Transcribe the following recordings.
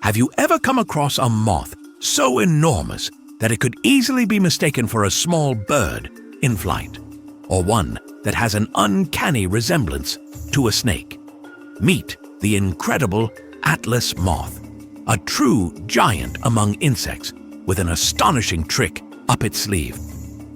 Have you ever come across a moth so enormous that it could easily be mistaken for a small bird in flight, or one that has an uncanny resemblance to a snake? Meet the incredible Atlas moth, a true giant among insects with an astonishing trick up its sleeve.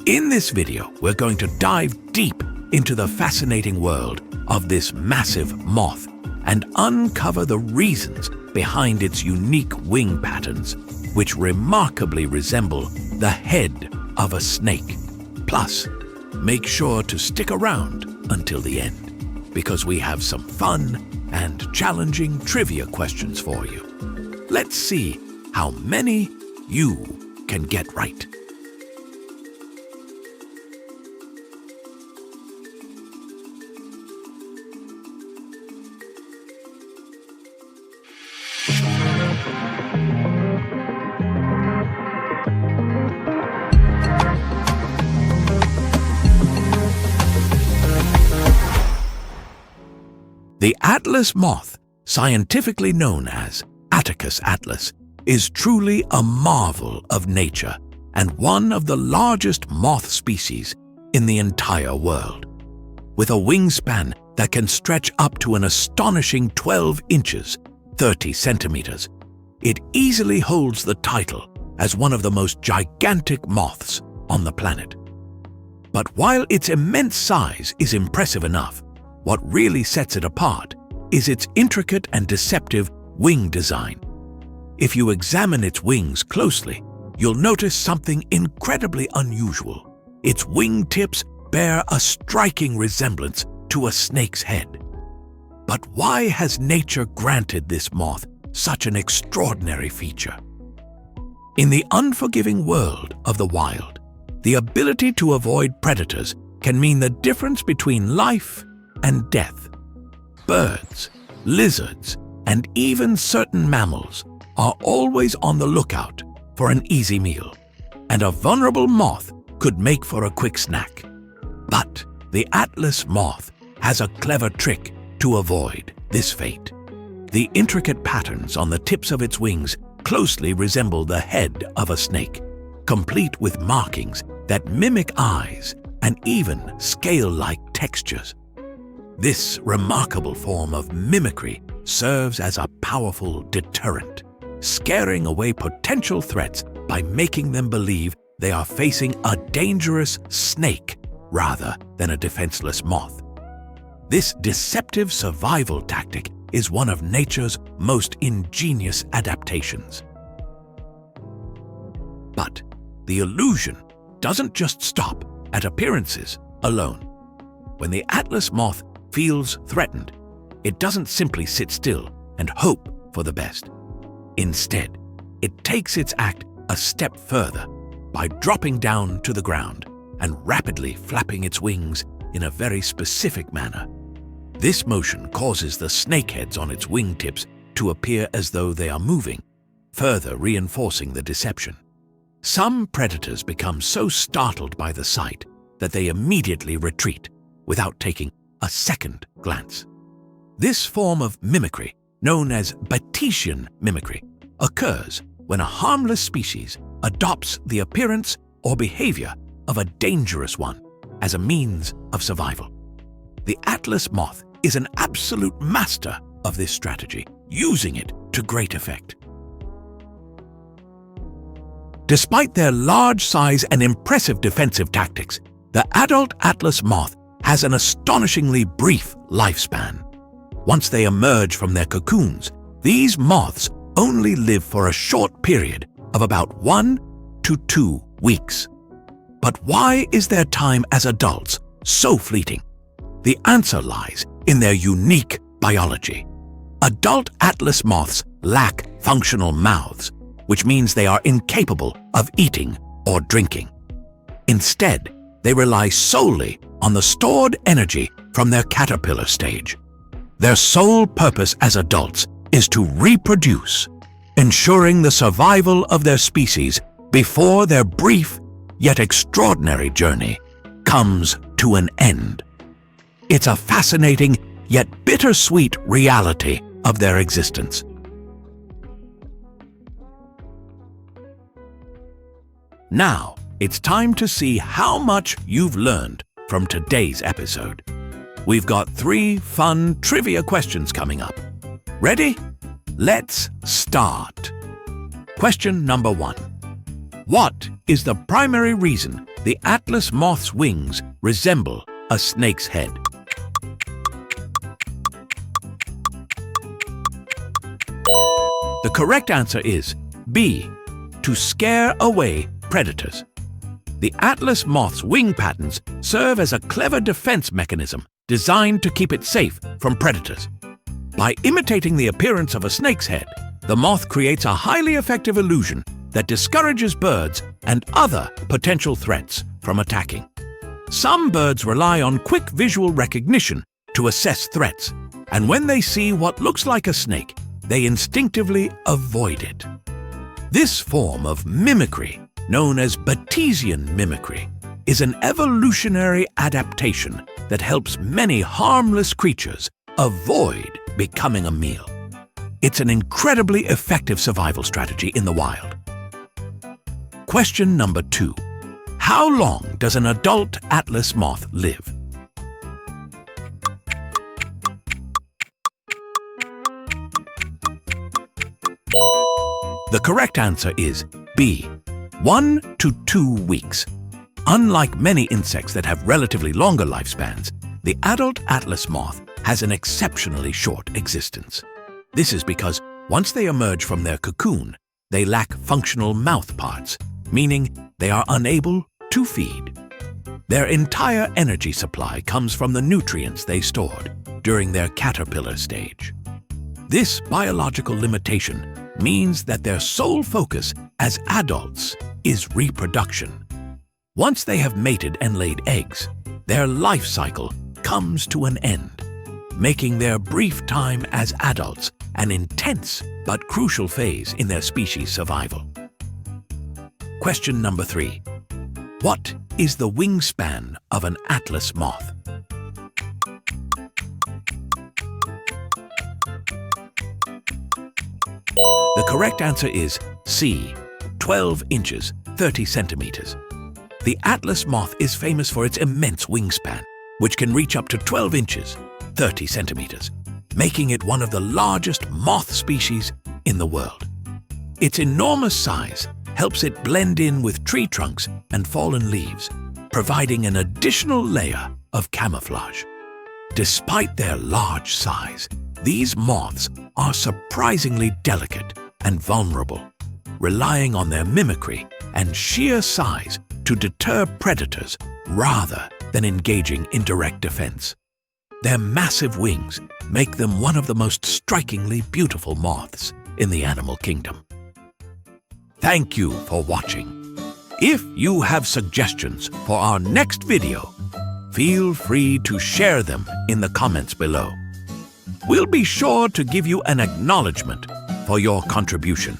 In this video, we're going to dive deep into the fascinating world of this massive moth and uncover the reasons behind its unique wing patterns, which remarkably resemble the head of a snake. Plus, make sure to stick around until the end, because we have some fun and challenging trivia questions for you. Let's see how many you can get right. The Atlas moth, scientifically known as Attacus atlas, is truly a marvel of nature and one of the largest moth species in the entire world. With a wingspan that can stretch up to an astonishing 12 inches, 30 centimeters, it easily holds the title as one of the most gigantic moths on the planet. But while its immense size is impressive enough, what really sets it apart is its intricate and deceptive wing design. If you examine its wings closely, you'll notice something incredibly unusual. Its wingtips bear a striking resemblance to a snake's head. But why has nature granted this moth such an extraordinary feature? In the unforgiving world of the wild, the ability to avoid predators can mean the difference between life and death. Birds, lizards, and even certain mammals are always on the lookout for an easy meal, and a vulnerable moth could make for a quick snack. But the Atlas moth has a clever trick to avoid this fate. The intricate patterns on the tips of its wings closely resemble the head of a snake, complete with markings that mimic eyes and even scale-like textures. This remarkable form of mimicry serves as a powerful deterrent, scaring away potential threats by making them believe they are facing a dangerous snake rather than a defenseless moth. This deceptive survival tactic is one of nature's most ingenious adaptations. But the illusion doesn't just stop at appearances alone. When the Atlas moth feels threatened, it doesn't simply sit still and hope for the best. Instead, it takes its act a step further by dropping down to the ground and rapidly flapping its wings in a very specific manner. This motion causes the snakeheads on its wingtips to appear as though they are moving, further reinforcing the deception. Some predators become so startled by the sight that they immediately retreat without taking a second glance. This form of mimicry, known as Batesian mimicry, occurs when a harmless species adopts the appearance or behavior of a dangerous one as a means of survival. The Atlas moth is an absolute master of this strategy, using it to great effect. Despite their large size and impressive defensive tactics, the adult Atlas moth has an astonishingly brief lifespan. Once they emerge from their cocoons, these moths only live for a short period of about 1 to 2 weeks. But why is their time as adults so fleeting? The answer lies in their unique biology. Adult Atlas moths lack functional mouths, which means they are incapable of eating or drinking. Instead, they rely solely on the stored energy from their caterpillar stage. Their sole purpose as adults is to reproduce, ensuring the survival of their species before their brief yet extraordinary journey comes to an end. It's a fascinating yet bittersweet reality of their existence. Now, it's time to see how much you've learned from today's episode. We've got 3 fun trivia questions coming up. Ready? Let's start. Question number 1. What is the primary reason the Atlas moth's wings resemble a snake's head? The correct answer is B. To scare away predators. The Atlas moth's wing patterns serve as a clever defense mechanism designed to keep it safe from predators. By imitating the appearance of a snake's head, the moth creates a highly effective illusion that discourages birds and other potential threats from attacking. Some birds rely on quick visual recognition to assess threats, and when they see what looks like a snake, they instinctively avoid it. This form of mimicry, known as Batesian mimicry, is an evolutionary adaptation that helps many harmless creatures avoid becoming a meal. It's an incredibly effective survival strategy in the wild. Question number 2. How long does an adult Atlas moth live? The correct answer is B. 1 to 2 weeks. Unlike many insects that have relatively longer lifespans, the adult Atlas moth has an exceptionally short existence. This is because once they emerge from their cocoon, they lack functional mouth parts, meaning they are unable to feed. Their entire energy supply comes from the nutrients they stored during their caterpillar stage. This biological limitation means that their sole focus as adults is reproduction. Once they have mated and laid eggs, their life cycle comes to an end, making their brief time as adults an intense but crucial phase in their species' survival. Question number 3. What is the wingspan of an Atlas moth? The correct answer is C. 12 inches, 30 centimeters. The Atlas moth is famous for its immense wingspan, which can reach up to 12 inches, 30 centimeters, making it one of the largest moth species in the world. Its enormous size helps it blend in with tree trunks and fallen leaves, providing an additional layer of camouflage. Despite their large size, these moths are surprisingly delicate and vulnerable, relying on their mimicry and sheer size to deter predators rather than engaging in direct defense. Their massive wings make them one of the most strikingly beautiful moths in the animal kingdom. Thank you for watching. If you have suggestions for our next video, feel free to share them in the comments below. We'll be sure to give you an acknowledgement for your contribution.